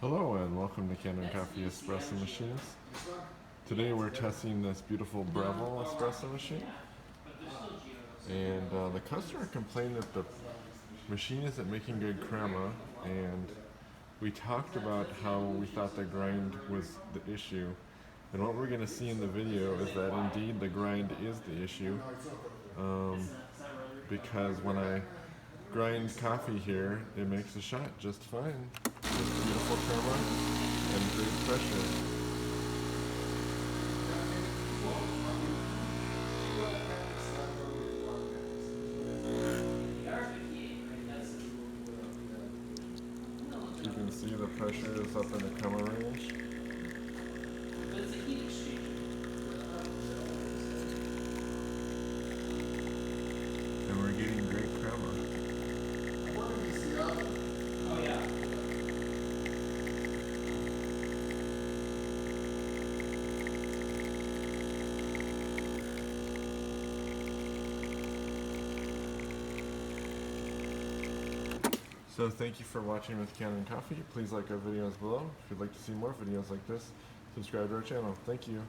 Hello and welcome to Kanen Coffee Espresso Machines. Today we're testing this beautiful Breville espresso machine, and the customer complained that the machine isn't making good crema, and we talked about how we thought the grind was the issue, and what we're going to see in the video is that indeed the grind is the issue, because when I grind coffee here, it makes a shot just fine. Just beautiful crema and great pressure. You can see the pressure is up in the crema range. And we're getting great crema. Oh yeah. So thank you for watching with Kanen Coffee. Please like our videos below. If you'd like to see more videos like this, subscribe to our channel. Thank you.